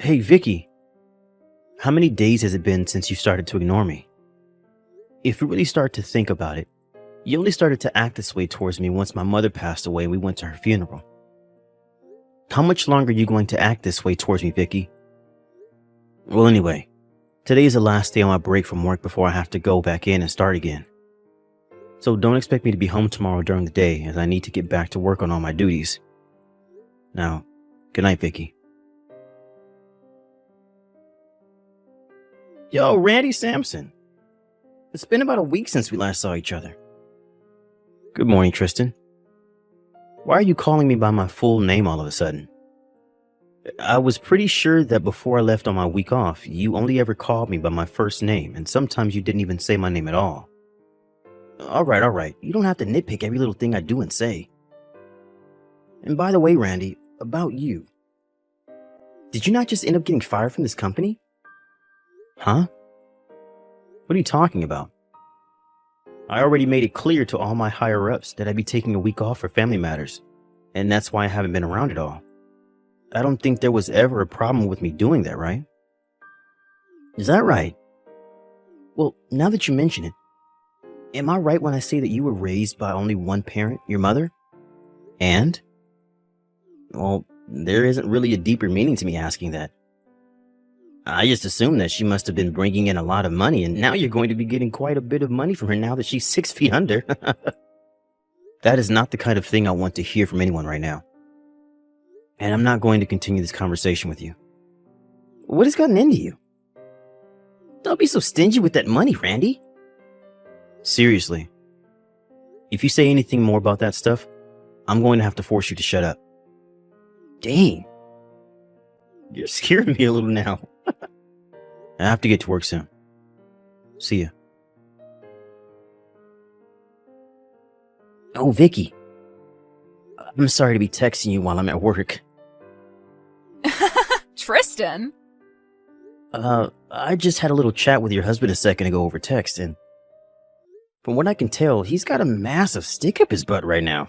Hey, Vicky, how many days has it been since you started to ignore me? If you really start to think about it, you only started to act this way towards me once my mother passed away and we went to her funeral. How much longer are you going to act this way towards me, Vicky? Well, anyway, today is the last day on my break from work before I have to go back in and start again. So don't expect me to be home tomorrow during the day as I need to get back to work on all my duties. Now, good night, Vicky. Yo, Randy Sampson. It's been about a week since we last saw each other. Good morning, Tristan. Why are you calling me by my full name all of a sudden? I was pretty sure that before I left on my week off, you only ever called me by my first name, and sometimes you didn't even say my name at all. All right. You don't have to nitpick every little thing I do and say. And by the way, Randy, about you. Did you not just end up getting fired from this company? Huh? What are you talking about? I already made it clear to all my higher-ups that I'd be taking a week off for family matters, and that's why I haven't been around at all. I don't think there was ever a problem with me doing that, right? Is that right? Well, now that you mention it, am I right when I say that you were raised by only one parent, your mother? And? Well, there isn't really a deeper meaning to me asking that. I just assumed that she must have been bringing in a lot of money, and now you're going to be getting quite a bit of money from her now that she's 6 feet under. That is not the kind of thing I want to hear from anyone right now. And I'm not going to continue this conversation with you. What has gotten into you? Don't be so stingy with that money, Randy. Seriously. If you say anything more about that stuff, I'm going to have to force you to shut up. Dang. You're scaring me a little now. I have to get to work soon. See ya. Oh, Vicky. I'm sorry to be texting you while I'm at work. Tristan? I just had a little chat with your husband a second ago over text, and from what I can tell, he's got a massive stick up his butt right now.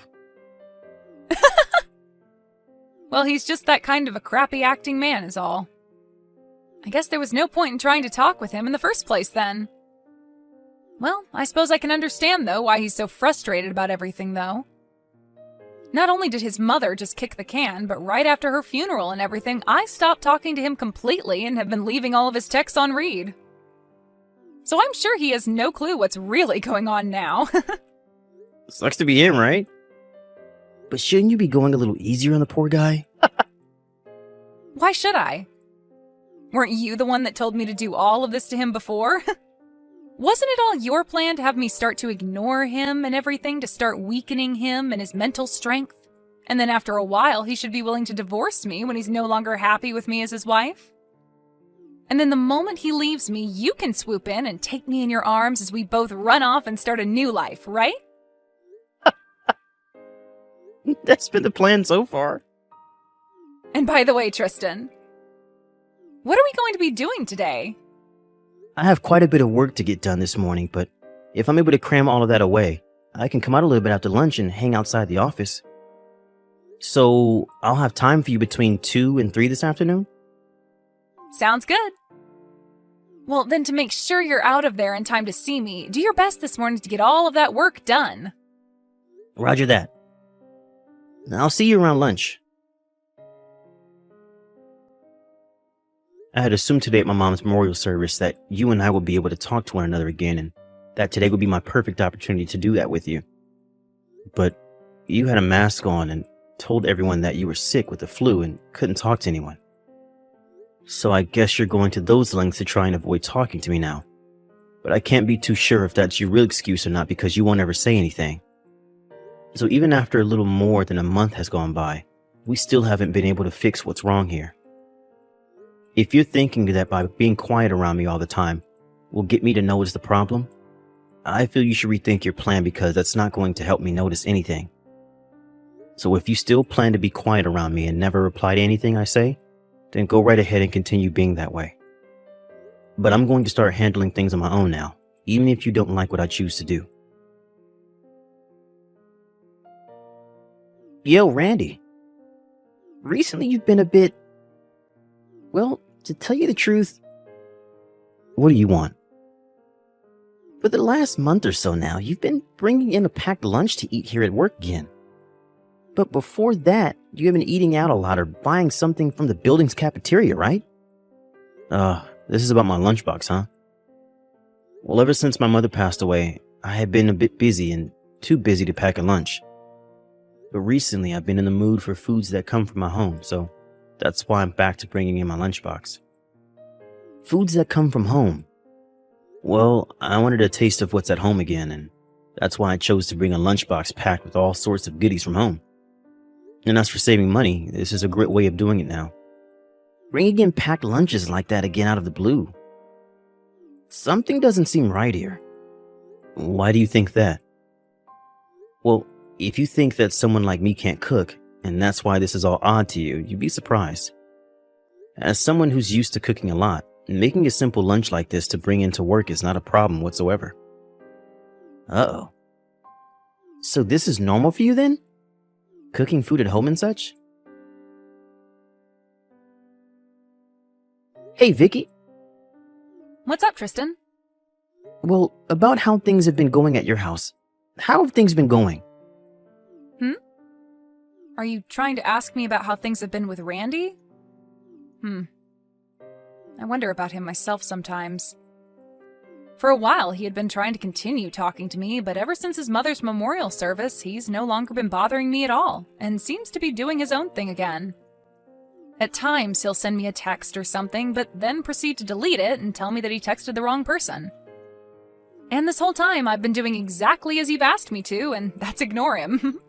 Well, he's just that kind of a crappy acting man is all. I guess there was no point in trying to talk with him in the first place then. Well, I suppose I can understand, though, why he's so frustrated about everything, though. Not only did his mother just kick the can, but right after her funeral and everything, I stopped talking to him completely and have been leaving all of his texts on read. So I'm sure he has no clue what's really going on now. Sucks to be him, right? But shouldn't you be going a little easier on the poor guy? Why should I? Weren't you the one that told me to do all of this to him before? Wasn't it all your plan to have me start to ignore him and everything, to start weakening him and his mental strength? And then after a while, he should be willing to divorce me when he's no longer happy with me as his wife? And then the moment he leaves me, you can swoop in and take me in your arms as we both run off and start a new life, right? That's been the plan so far. And by the way, Tristan, what are we going to be doing today? I have quite a bit of work to get done this morning, but if I'm able to cram all of that away, I can come out a little bit after lunch and hang outside the office. So I'll have time for you between 2 and 3 this afternoon? Sounds good. Well, then to make sure you're out of there in time to see me, do your best this morning to get all of that work done. Roger that. I'll see you around lunch. I had assumed today at my mom's memorial service that you and I would be able to talk to one another again, and that today would be my perfect opportunity to do that with you. But you had a mask on and told everyone that you were sick with the flu and couldn't talk to anyone. So I guess you're going to those lengths to try and avoid talking to me now. But I can't be too sure if that's your real excuse or not because you won't ever say anything. So even after a little more than a month has gone by, we still haven't been able to fix what's wrong here. If you're thinking that by being quiet around me all the time will get me to notice the problem, I feel you should rethink your plan because that's not going to help me notice anything. So if you still plan to be quiet around me and never reply to anything I say, then go right ahead and continue being that way. But I'm going to start handling things on my own now, even if you don't like what I choose to do. Yo, Randy. Recently you've been a bit, well, To tell you the truth, what do you want? For the last month or so now, you've been bringing in a packed lunch to eat here at work again. But before that, you have been eating out a lot or buying something from the building's cafeteria, right? This is about my lunchbox, huh? Well, ever since my mother passed away, I have been a bit busy and too busy to pack a lunch. But recently, I've been in the mood for foods that come from my home, so that's why I'm back to bringing in my lunchbox. Foods that come from home. Well, I wanted a taste of what's at home again, and that's why I chose to bring a lunchbox packed with all sorts of goodies from home. And as for saving money, this is a great way of doing it now. Bringing in packed lunches like that again out of the blue. Something doesn't seem right here. Why do you think that? Well, if you think that someone like me can't cook, and that's why this is all odd to you, you'd be surprised. As someone who's used to cooking a lot, making a simple lunch like this to bring into work is not a problem whatsoever. Uh-oh. So this is normal for you then? Cooking food at home and such? Hey, Vicky. What's up, Tristan? Well, about how things have been going at your house. How have things been going? Are you trying to ask me about how things have been with Randy? I wonder about him myself sometimes. For a while, he had been trying to continue talking to me, but ever since his mother's memorial service, he's no longer been bothering me at all, and seems to be doing his own thing again. At times, he'll send me a text or something, but then proceed to delete it and tell me that he texted the wrong person. And this whole time, I've been doing exactly as you've asked me to, and that's ignore him.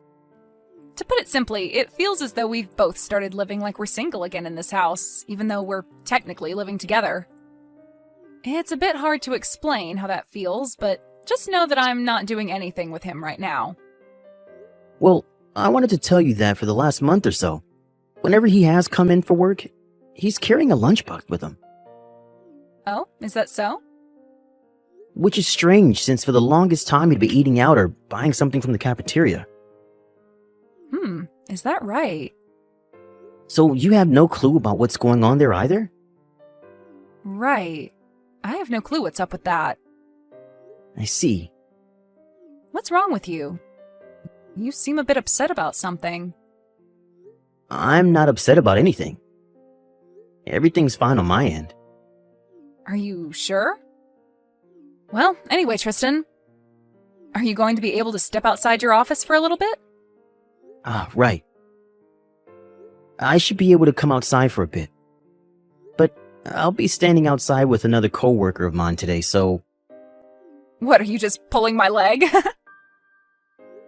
To put it simply, it feels as though we've both started living like we're single again in this house, even though we're technically living together. It's a bit hard to explain how that feels, but just know that I'm not doing anything with him right now. Well, I wanted to tell you that for the last month or so, whenever he has come in for work, he's carrying a lunchbox with him. Oh, is that so? Which is strange, since for the longest time he'd be eating out or buying something from the cafeteria. Is that right? So you have no clue about what's going on there either? Right. I have no clue what's up with that. I see. What's wrong with you? You seem a bit upset about something. I'm not upset about anything. Everything's fine on my end. Are you sure? Well, anyway, Tristan, are you going to be able to step outside your office for a little bit? Right. I should be able to come outside for a bit. But I'll be standing outside with another coworker of mine today, so... What, are you just pulling my leg?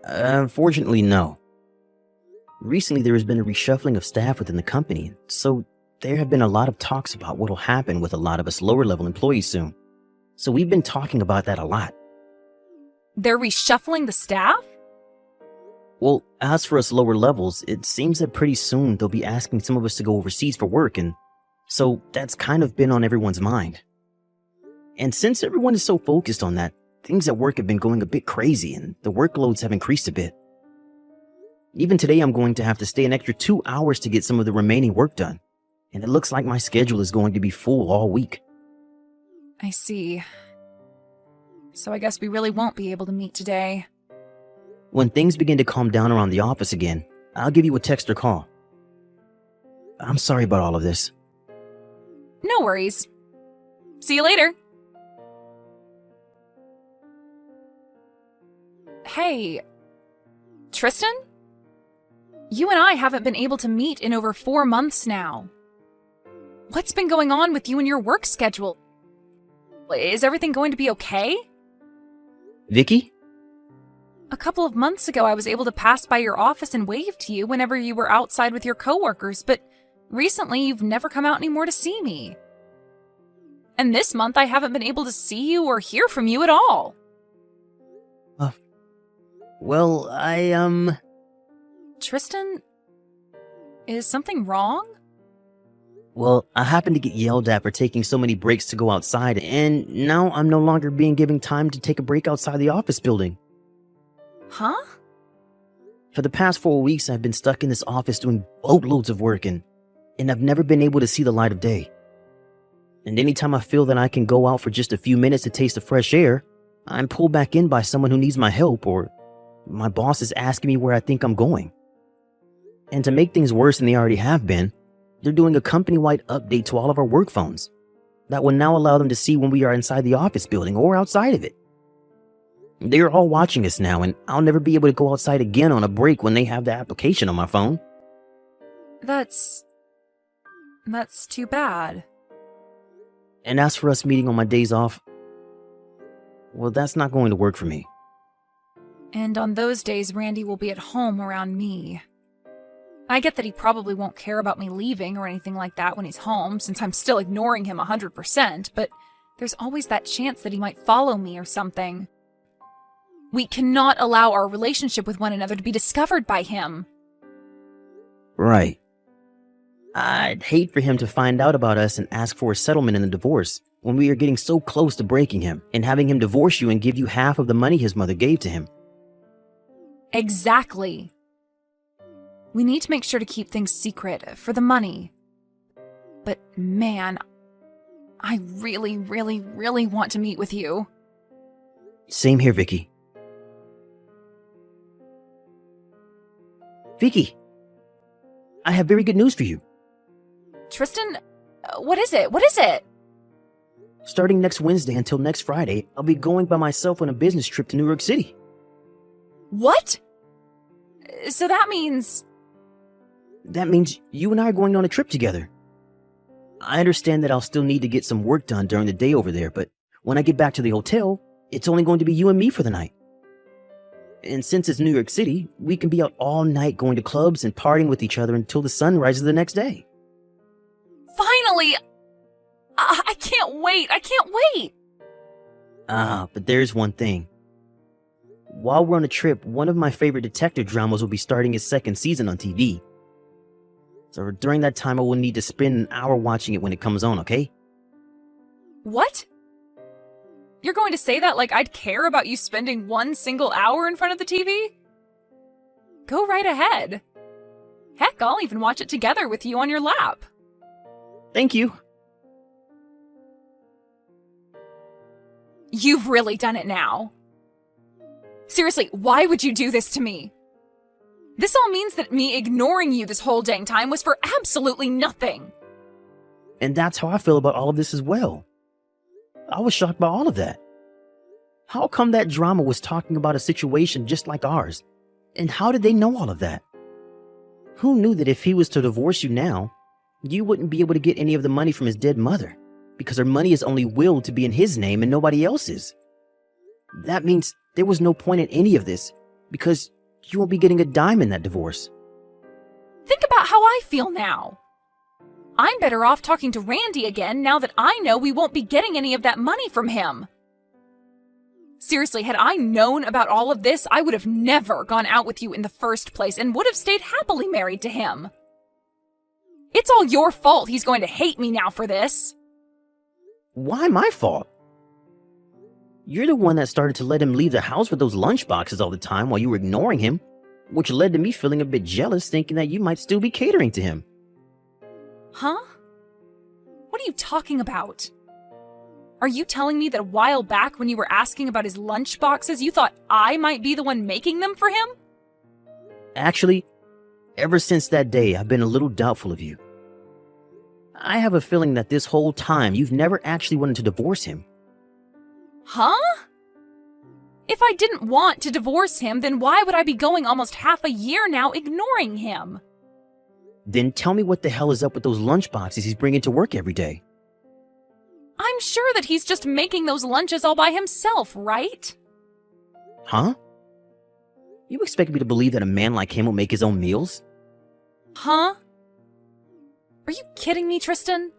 Unfortunately, no. Recently, there has been a reshuffling of staff within the company, so there have been a lot of talks about what'll happen with a lot of us lower-level employees soon. So we've been talking about that a lot. They're reshuffling the staff? Well, as for us lower levels, it seems that pretty soon they'll be asking some of us to go overseas for work, and so that's kind of been on everyone's mind. And since everyone is so focused on that, things at work have been going a bit crazy, and the workloads have increased a bit. Even today, I'm going to have to stay an extra 2 hours to get some of the remaining work done, and it looks like my schedule is going to be full all week. I see. So I guess we really won't be able to meet today. When things begin to calm down around the office again, I'll give you a text or call. I'm sorry about all of this. No worries. See you later. Hey, Tristan? You and I haven't been able to meet in over 4 months now. What's been going on with you and your work schedule? Is everything going to be okay? Vicky? A couple of months ago, I was able to pass by your office and wave to you whenever you were outside with your coworkers, but recently you've never come out anymore to see me. And this month, I haven't been able to see you or hear from you at all. Well, Tristan, is something wrong? Well, I happened to get yelled at for taking so many breaks to go outside, and now I'm no longer being given time to take a break outside the office building. Huh? For the past 4 weeks, I've been stuck in this office doing boatloads of work, and I've never been able to see the light of day. And anytime I feel that I can go out for just a few minutes to taste the fresh air, I'm pulled back in by someone who needs my help, or my boss is asking me where I think I'm going. And to make things worse than they already have been, they're doing a company-wide update to all of our work phones that will now allow them to see when we are inside the office building or outside of it. They are all watching us now, and I'll never be able to go outside again on a break when they have the application on my phone. That's too bad. And as for us meeting on my days off, well, that's not going to work for me. And on those days, Randy will be at home around me. I get that he probably won't care about me leaving or anything like that when he's home, since I'm still ignoring him 100%, but there's always that chance that he might follow me or something. We cannot allow our relationship with one another to be discovered by him. Right. I'd hate for him to find out about us and ask for a settlement in the divorce when we are getting so close to breaking him and having him divorce you and give you half of the money his mother gave to him. Exactly. We need to make sure to keep things secret for the money. But man, I really, really, really want to meet with you. Same here, Vicky. Vicky, I have very good news for you. Tristan, what is it? What is it? Starting next Wednesday until next Friday, I'll be going by myself on a business trip to New York City. What? So that means... That means you and I are going on a trip together. I understand that I'll still need to get some work done during the day over there, but when I get back to the hotel, it's only going to be you and me for the night. And since it's New York City, we can be out all night going to clubs and partying with each other until the sun rises the next day. Finally! I can't wait! I can't wait! But there's one thing. While we're on a trip, one of my favorite detective dramas will be starting its second season on TV. So during that time, I will need to spend an hour watching it when it comes on, okay? What? You're going to say that like I'd care about you spending one single hour in front of the TV? Go right ahead. Heck, I'll even watch it together with you on your lap. Thank you. You've really done it now. Seriously, why would you do this to me? This all means that me ignoring you this whole dang time was for absolutely nothing. And that's how I feel about all of this as well. I was shocked by all of that. How come that drama was talking about a situation just like ours? And how did they know all of that? Who knew that if he was to divorce you now, you wouldn't be able to get any of the money from his dead mother, because her money is only willed to be in his name and nobody else's? That means there was no point in any of this, because you won't be getting a dime in that divorce. Think about how I feel now. I'm better off talking to Randy again now that I know we won't be getting any of that money from him. Seriously, had I known about all of this, I would have never gone out with you in the first place and would have stayed happily married to him. It's all your fault he's going to hate me now for this. Why my fault? You're the one that started to let him leave the house with those lunch boxes all the time while you were ignoring him, which led to me feeling a bit jealous, thinking that you might still be catering to him. Huh? What are you talking about? Are you telling me that a while back when you were asking about his lunch boxes, you thought I might be the one making them for him? Actually, ever since that day, I've been a little doubtful of you. I have a feeling that this whole time you've never actually wanted to divorce him. Huh? If I didn't want to divorce him, then why would I be going almost half a year now ignoring him? Then tell me what the hell is up with those lunch boxes he's bringing to work every day. I'm sure that he's just making those lunches all by himself, right? Huh? You expect me to believe that a man like him will make his own meals? Huh? Are you kidding me, Tristan?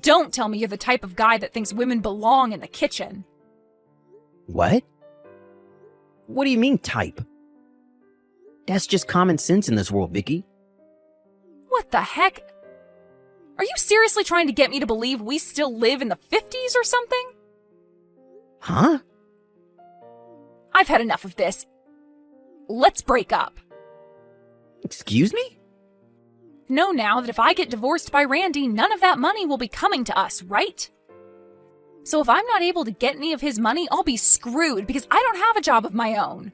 Don't tell me you're the type of guy that thinks women belong in the kitchen. What? What do you mean, type? That's just common sense in this world, Vicky. What the heck? Are you seriously trying to get me to believe we still live in the 50s or something? Huh? I've had enough of this. Let's break up. Excuse me? both know now that if I get divorced by Randy, none of that money will be coming to us, right? So if I'm not able to get any of his money, I'll be screwed because I don't have a job of my own.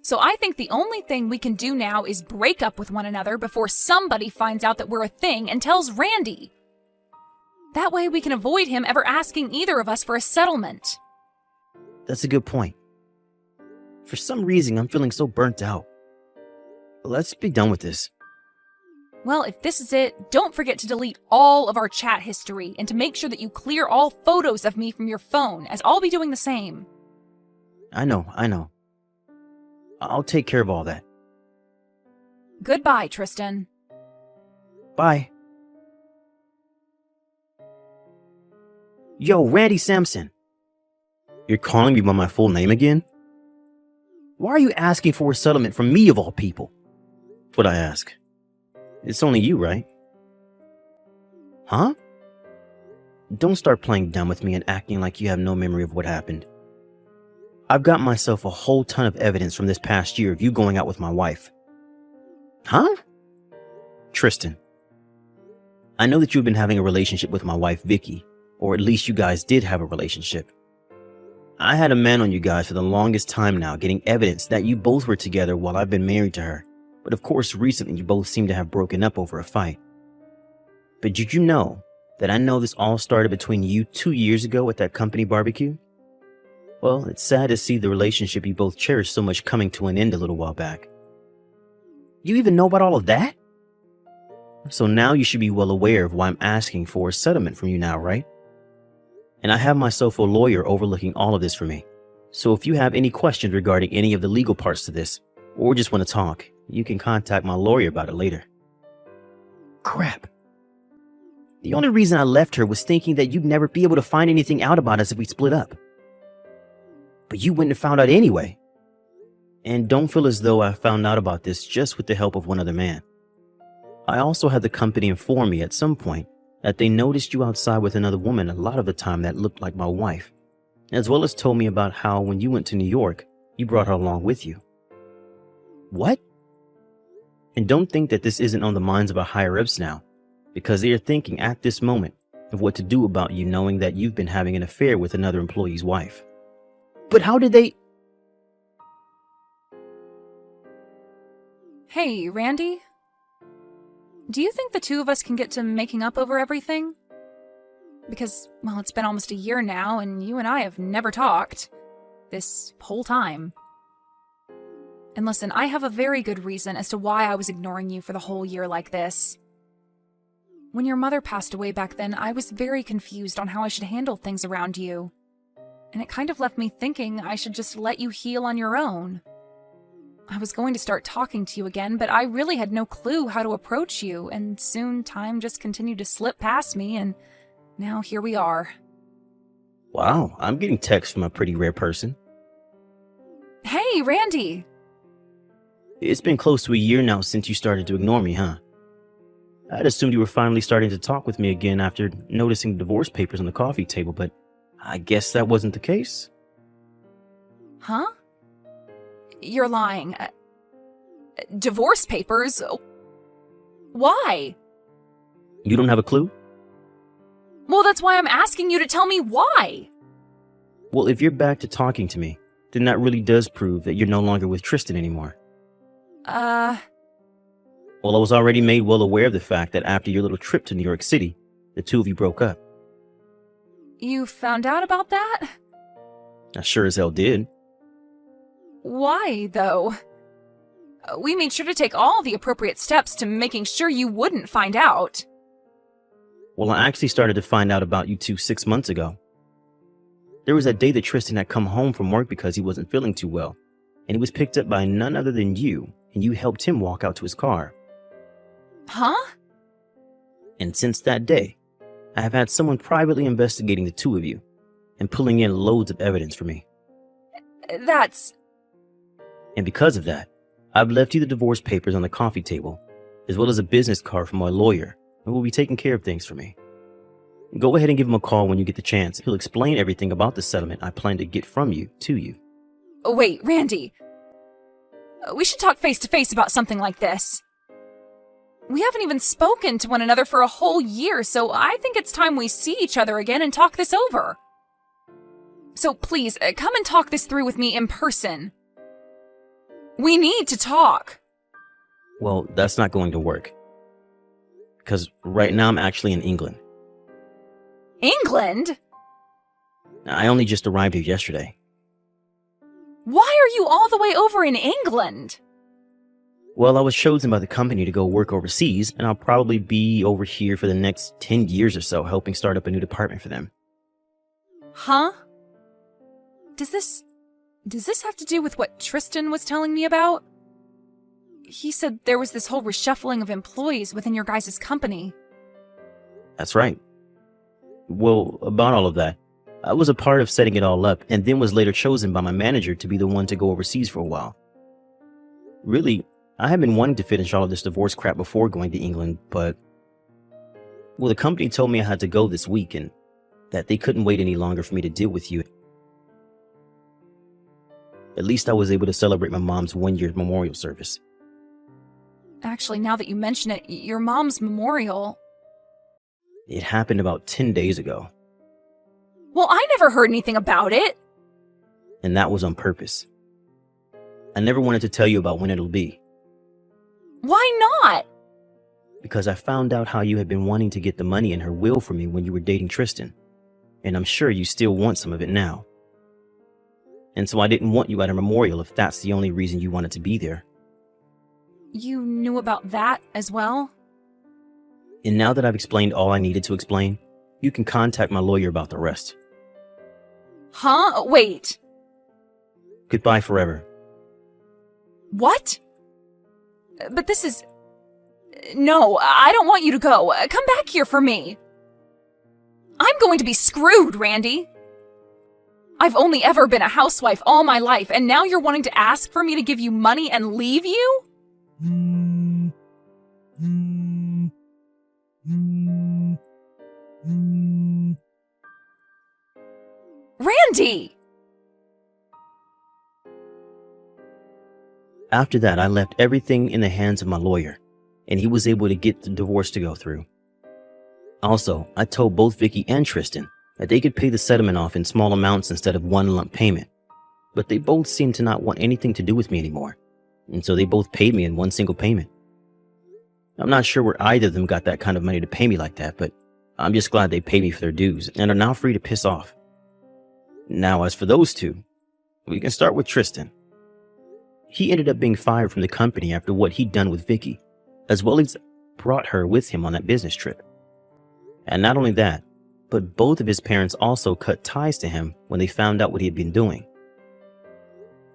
So I think the only thing we can do now is break up with one another before somebody finds out that we're a thing and tells Randy. That way we can avoid him ever asking either of us for a settlement. That's a good point. For some reason, I'm feeling so burnt out. Let's be done with this. Well, if this is it, don't forget to delete all of our chat history and to make sure that you clear all photos of me from your phone, as I'll be doing the same. I know. I'll take care of all that. Goodbye, Tristan. Bye. Yo, Randy Sampson. You're calling me by my full name again? Why are you asking for a settlement from me of all people? That's what I ask. It's only you, right? Huh? Don't start playing dumb with me and acting like you have no memory of what happened. I've got myself a whole ton of evidence from this past year of you going out with my wife. Huh? Tristan, I know that you've been having a relationship with my wife, Vicky, or at least you guys did have a relationship. I had a man on you guys for the longest time now, getting evidence that you both were together while I've been married to her. But of course, recently you both seem to have broken up over a fight. But did you know that I know this all started between you 2 years ago at that company barbecue? Well, it's sad to see the relationship you both cherished so much coming to an end a little while back. You even know about all of that? So now you should be well aware of why I'm asking for a settlement from you now, right? And I have myself a lawyer overlooking all of this for me. So if you have any questions regarding any of the legal parts to this, or just want to talk, you can contact my lawyer about it later. Crap. The only reason I left her was thinking that you'd never be able to find anything out about us if we split up. But you wouldn't have found out anyway. And don't feel as though I found out about this just with the help of one other man. I also had the company inform me at some point that they noticed you outside with another woman a lot of the time that looked like my wife, as well as told me about how when you went to New York, you brought her along with you. What? And don't think that this isn't on the minds of our higher-ups now, because they are thinking at this moment of what to do about you knowing that you've been having an affair with another employee's wife. But how did they... Hey, Randy? Do you think the two of us can get to making up over everything? Because, well, it's been almost a year now, and you and I have never talked. This whole time. And listen, I have a very good reason as to why I was ignoring you for the whole year like this. When your mother passed away back then, I was very confused on how I should handle things around you. And it kind of left me thinking I should just let you heal on your own. I was going to start talking to you again, but I really had no clue how to approach you, and soon time just continued to slip past me, and now here we are. Wow, I'm getting texts from a pretty rare person. Hey, Randy! It's been close to a year now since you started to ignore me, huh? I'd assumed you were finally starting to talk with me again after noticing the divorce papers on the coffee table, but I guess that wasn't the case. Huh? You're lying. Divorce papers? Why? You don't have a clue? Well, that's why I'm asking you to tell me why. Well, if you're back to talking to me, then that really does prove that you're no longer with Tristan anymore. Well, I was already made well aware of the fact that after your little trip to New York City, the two of you broke up. You found out about that? I sure as hell did. Why, though? We made sure to take all the appropriate steps to making sure you wouldn't find out. Well, I actually started to find out about you two 6 months ago. There was that day that Tristan had come home from work because he wasn't feeling too well, and he was picked up by none other than you, and you helped him walk out to his car. Huh? And since that day, I have had someone privately investigating the two of you and pulling in loads of evidence for me. And because of that, I've left you the divorce papers on the coffee table, as well as a business card from my lawyer, who will be taking care of things for me. Go ahead and give him a call when you get the chance. He'll explain everything about the settlement I plan to get from you to you. Wait, Randy. We should talk face to face about something like this. We haven't even spoken to one another for a whole year, so I think it's time we see each other again and talk this over. So please, come and talk this through with me in person. We need to talk. Well, that's not going to work. Because right now I'm actually in England. England? I only just arrived here yesterday. Why are you all the way over in England? Well, I was chosen by the company to go work overseas, and I'll probably be over here for the next 10 years or so, helping start up a new department for them. Huh? Does this have to do with what Tristan was telling me about? He said there was this whole reshuffling of employees within your guys' company. That's right. Well, about all of that, I was a part of setting it all up, and then was later chosen by my manager to be the one to go overseas for a while. Really, I had been wanting to finish all of this divorce crap before going to England, but... Well, the company told me I had to go this week, and that they couldn't wait any longer for me to deal with you. At least I was able to celebrate my mom's 1-year memorial service. Actually, now that you mention it, your mom's memorial... It happened about 10 days ago. Well, I never heard anything about it. And that was on purpose. I never wanted to tell you about when it'll be. Why not? Because I found out how you had been wanting to get the money in her will for me when you were dating Tristan. And I'm sure you still want some of it now. And so I didn't want you at her memorial if that's the only reason you wanted to be there. You knew about that as well? And now that I've explained all I needed to explain, you can contact my lawyer about the rest. Huh? Wait. Goodbye forever. What? But this is... No, I don't want you to go. Come back here for me. I'm going to be screwed, Randy. I've only ever been a housewife all my life, and now you're wanting to ask for me to give you money and leave you? Randy! After that, I left everything in the hands of my lawyer, and he was able to get the divorce to go through. Also, I told both Vicky and Tristan that they could pay the settlement off in small amounts instead of one lump payment, but they both seemed to not want anything to do with me anymore, and so they both paid me in one single payment. I'm not sure where either of them got that kind of money to pay me like that, but I'm just glad they paid me for their dues and are now free to piss off. Now, as for those two, we can start with Tristan. He ended up being fired from the company after what he'd done with Vicky, as well as brought her with him on that business trip. And not only that, but both of his parents also cut ties to him when they found out what he had been doing.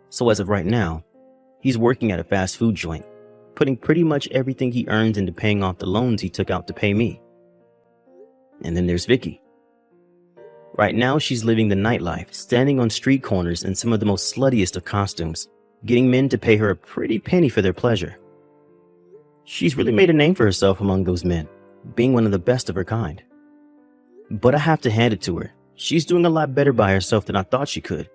So as of right now, he's working at a fast food joint, putting pretty much everything he earns into paying off the loans he took out to pay me. And then there's Vicky. Right now, she's living the nightlife, standing on street corners in some of the most sluttiest of costumes, getting men to pay her a pretty penny for their pleasure. She's really made a name for herself among those men, being one of the best of her kind. But I have to hand it to her. She's doing a lot better by herself than I thought she could.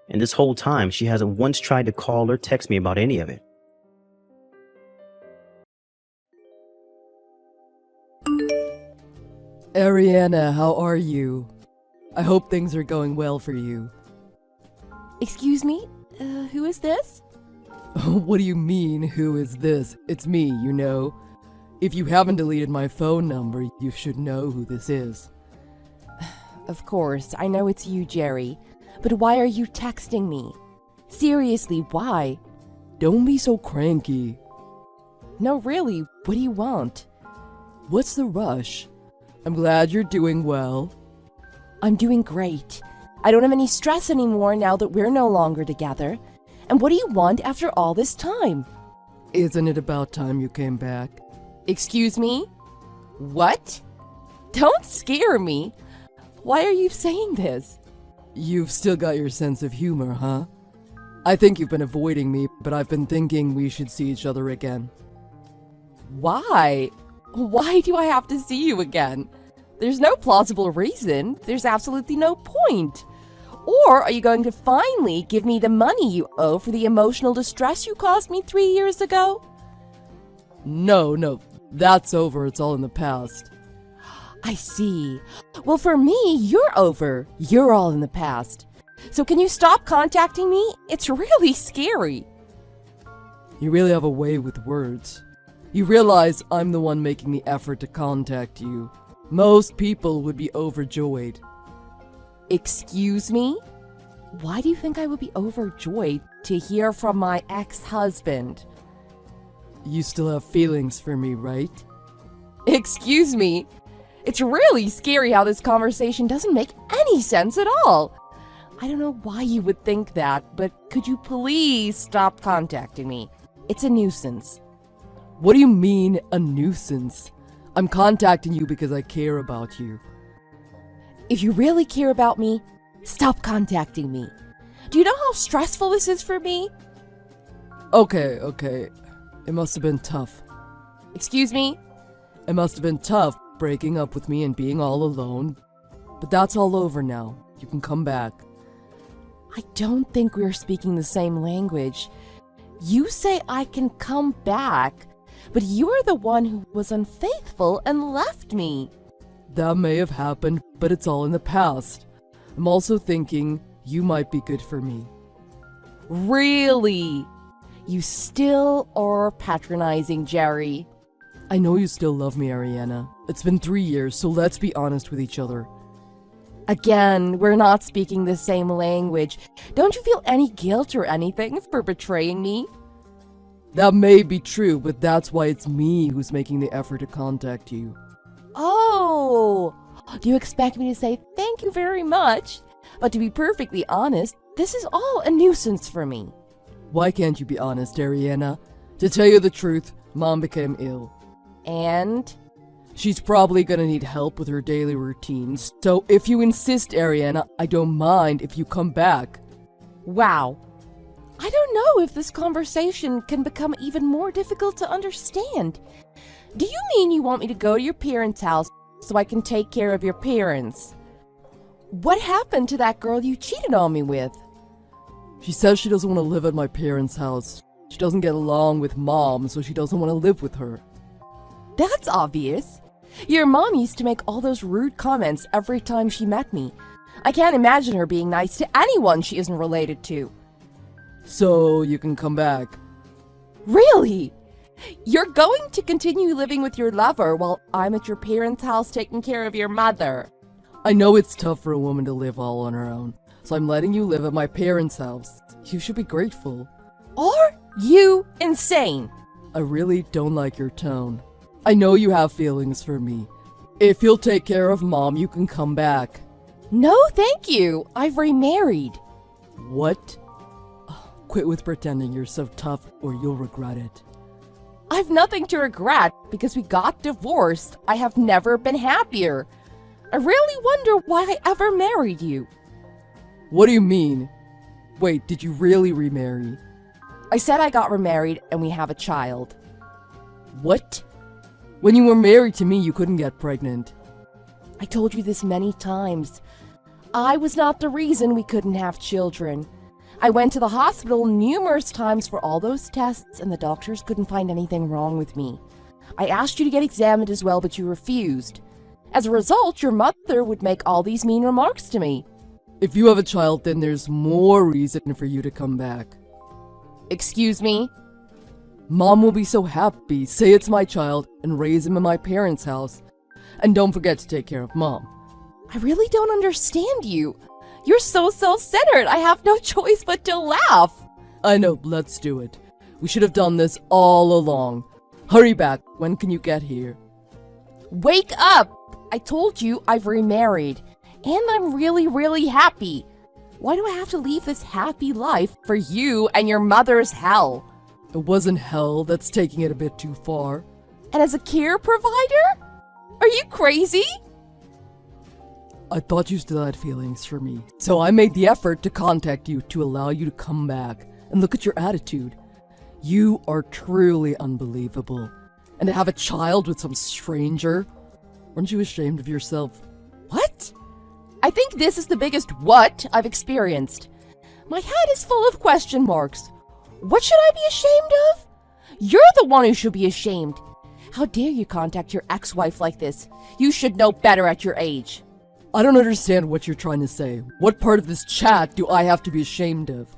And this whole time, she hasn't once tried to call or text me about any of it. Ariana, how are you? I hope things are going well for you. Excuse me? Who is this? What do you mean, who is this? It's me, you know. If you haven't deleted my phone number, you should know who this is. Of course, I know it's you, Jerry. But why are you texting me? Seriously, why? Don't be so cranky. No, really, what do you want? What's the rush? I'm glad you're doing well. I'm doing great. I don't have any stress anymore now that we're no longer together. And what do you want after all this time? Isn't it about time you came back? Excuse me? What? Don't scare me. Why are you saying this? You've still got your sense of humor, huh? I think you've been avoiding me, but I've been thinking we should see each other again. Why? Why do I have to see you again? There's no plausible reason. There's absolutely no point. Or are you going to finally give me the money you owe for the emotional distress you caused me 3 years ago? No, That's over, it's all in the past. I see. Well, for me, you're over. You're all in the past. So can you stop contacting me? It's really scary. You really have a way with words. You realize I'm the one making the effort to contact you. Most people would be overjoyed. Excuse me? Why do you think I would be overjoyed to hear from my ex-husband? You still have feelings for me, right? Excuse me? It's really scary how this conversation doesn't make any sense at all. I don't know why you would think that, but could you please stop contacting me? It's a nuisance. What do you mean, a nuisance? I'm contacting you because I care about you. If you really care about me, stop contacting me. Do you know how stressful this is for me? Okay. It must have been tough. Excuse me? It must have been tough breaking up with me and being all alone. But that's all over now. You can come back. I don't think we're speaking the same language. You say I can come back, but you're the one who was unfaithful and left me. That may have happened, but it's all in the past. I'm also thinking you might be good for me. Really? You still are patronizing, Jerry. I know you still love me, Ariana. It's been 3 years, so let's be honest with each other. Again, we're not speaking the same language. Don't you feel any guilt or anything for betraying me? That may be true, but that's why it's me who's making the effort to contact you. Oh! Do you expect me to say thank you very much? But to be perfectly honest, this is all a nuisance for me. Why can't you be honest, Ariana? To tell you the truth, Mom became ill. And? She's probably gonna need help with her daily routines, so if you insist, Ariana, I don't mind if you come back. Wow. I don't know if this conversation can become even more difficult to understand. Do you mean you want me to go to your parents' house so I can take care of your parents? What happened to that girl you cheated on me with? She says she doesn't want to live at my parents' house. She doesn't get along with Mom, so she doesn't want to live with her. That's obvious. Your mom used to make all those rude comments every time she met me. I can't imagine her being nice to anyone she isn't related to. So you can come back. Really? You're going to continue living with your lover while I'm at your parents' house taking care of your mother. I know it's tough for a woman to live all on her own, so I'm letting you live at my parents' house. You should be grateful. Are you insane? I really don't like your tone. I know you have feelings for me. If you'll take care of Mom, you can come back. No, thank you. I've remarried. What? Quit with pretending you're so tough or you'll regret it. I've nothing to regret because we got divorced. I have never been happier. I really wonder why I ever married you. What do you mean? Wait, did you really remarry? I said I got remarried and we have a child. What? When you were married to me, you couldn't get pregnant. I told you this many times. I was not the reason we couldn't have children. I went to the hospital numerous times for all those tests and the doctors couldn't find anything wrong with me. I asked you to get examined as well, but you refused. As a result, your mother would make all these mean remarks to me. If you have a child, then there's more reason for you to come back. Excuse me? Mom will be so happy. Say it's my child and raise him in my parents' house. And don't forget to take care of Mom. I really don't understand you. You're so self-centered. I have no choice but to laugh. I know, let's do it. We should have done this all along. Hurry back. When can you get here? Wake up! I told you I've remarried. And I'm really, really happy. Why do I have to leave this happy life for you and your mother's hell? It wasn't hell. That's taking it a bit too far. And as a care provider? Are you crazy? I thought you still had feelings for me, so I made the effort to contact you to allow you to come back. And look at your attitude. You are truly unbelievable. And to have a child with some stranger? Aren't you ashamed of yourself? What? I think this is the biggest what I've experienced. My head is full of question marks. What should I be ashamed of? You're the one who should be ashamed. How dare you contact your ex-wife like this? You should know better at your age. I don't understand what you're trying to say. What part of this chat do I have to be ashamed of?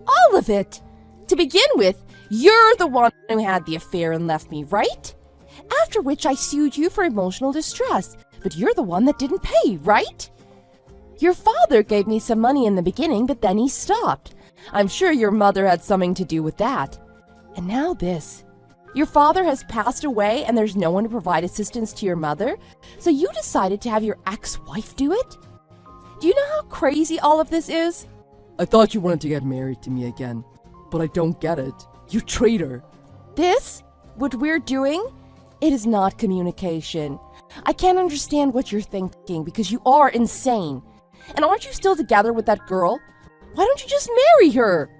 All of it. To begin with, you're the one who had the affair and left me, right? After which I sued you for emotional distress, but you're the one that didn't pay, right? Your father gave me some money in the beginning, but then he stopped. I'm sure your mother had something to do with that. And now this. Your father has passed away and there's no one to provide assistance to your mother, so you decided to have your ex-wife do it? Do you know how crazy all of this is? I thought you wanted to get married to me again, but I don't get it. You traitor. This? What we're doing? It is not communication. I can't understand what you're thinking because you are insane. And aren't you still together with that girl? Why don't you just marry her?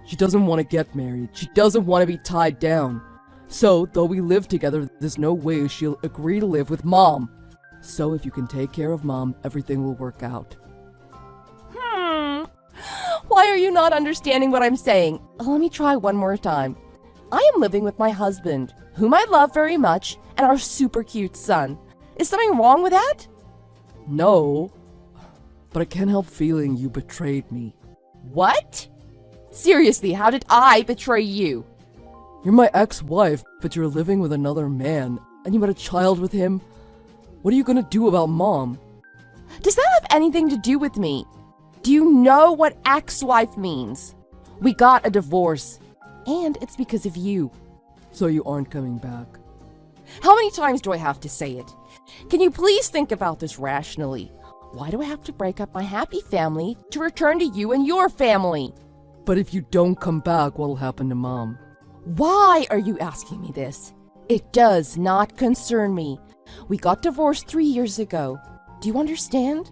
She doesn't want to get married. She doesn't want to be tied down. So, though we live together, there's no way she'll agree to live with Mom. So if you can take care of Mom, everything will work out. Why are you not understanding what I'm saying? Let me try one more time. I am living with my husband, whom I love very much, and our super cute son. Is something wrong with that? No, but I can't help feeling you betrayed me. What? Seriously, how did I betray you? You're my ex-wife, but you're living with another man, and you had a child with him. What are you gonna do about Mom? Does that have anything to do with me? Do you know what ex-wife means? We got a divorce, and it's because of you. So you aren't coming back? How many times do I have to say it? Can you please think about this rationally? Why do I have to break up my happy family to return to you and your family? But if you don't come back, what'll happen to Mom? Why are you asking me this? It does not concern me. We got divorced 3 years ago. Do you understand?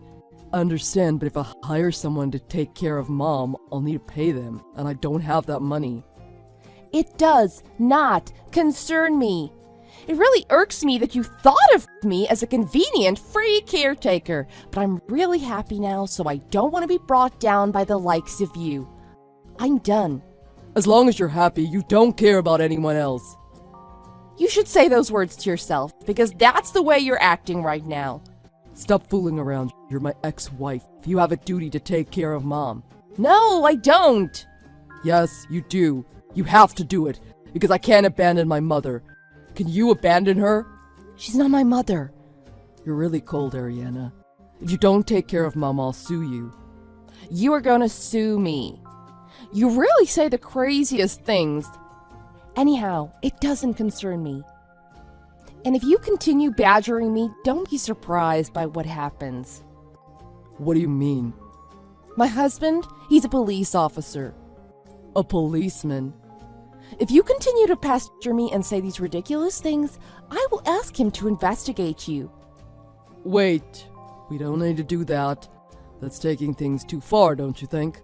I understand, but if I hire someone to take care of Mom, I'll need to pay them, and I don't have that money. It does not concern me. It really irks me that you thought of me as a convenient free caretaker, but I'm really happy now, so I don't want to be brought down by the likes of you. I'm done. As long as you're happy, you don't care about anyone else. You should say those words to yourself, because that's the way you're acting right now. Stop fooling around. You're my ex-wife. You have a duty to take care of Mom. No, I don't. Yes, you do. You have to do it, because I can't abandon my mother. Can you abandon her? She's not my mother. You're really cold, Ariana. If you don't take care of Mom, I'll sue you. You are gonna sue me. You really say the craziest things. Anyhow, it doesn't concern me. And if you continue badgering me, don't be surprised by what happens. What do you mean? My husband, he's a police officer. A policeman? If you continue to pester me and say these ridiculous things, I will ask him to investigate you. Wait, we don't need to do that. That's taking things too far, don't you think?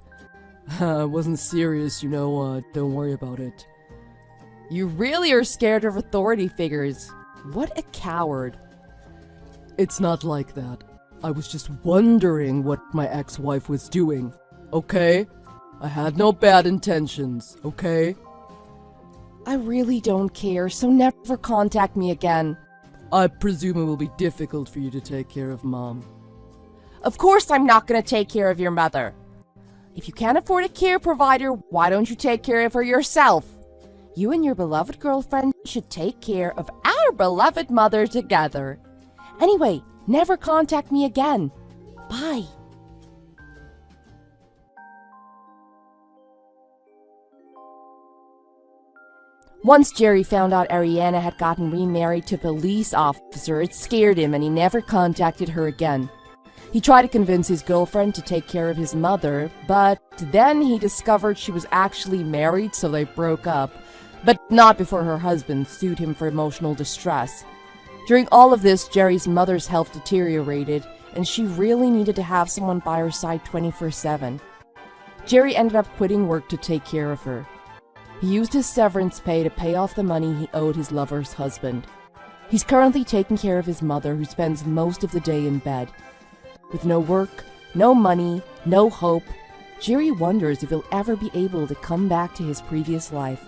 I wasn't serious, don't worry about it. You really are scared of authority figures. What a coward. It's not like that. I was just wondering what my ex-wife was doing, okay? I had no bad intentions, okay? I really don't care, so never contact me again. I presume it will be difficult for you to take care of Mom. Of course I'm not going to take care of your mother. If you can't afford a care provider, why don't you take care of her yourself? You and your beloved girlfriend should take care of our beloved mother together. Anyway, never contact me again. Bye. Once Jerry found out Ariana had gotten remarried to a police officer, it scared him and he never contacted her again. He tried to convince his girlfriend to take care of his mother, but then he discovered she was actually married, so they broke up. But not before her husband sued him for emotional distress. During all of this, Jerry's mother's health deteriorated, and she really needed to have someone by her side 24/7. Jerry ended up quitting work to take care of her. He used his severance pay to pay off the money he owed his lover's husband. He's currently taking care of his mother, who spends most of the day in bed. With no work, no money, no hope, Jerry wonders if he'll ever be able to come back to his previous life.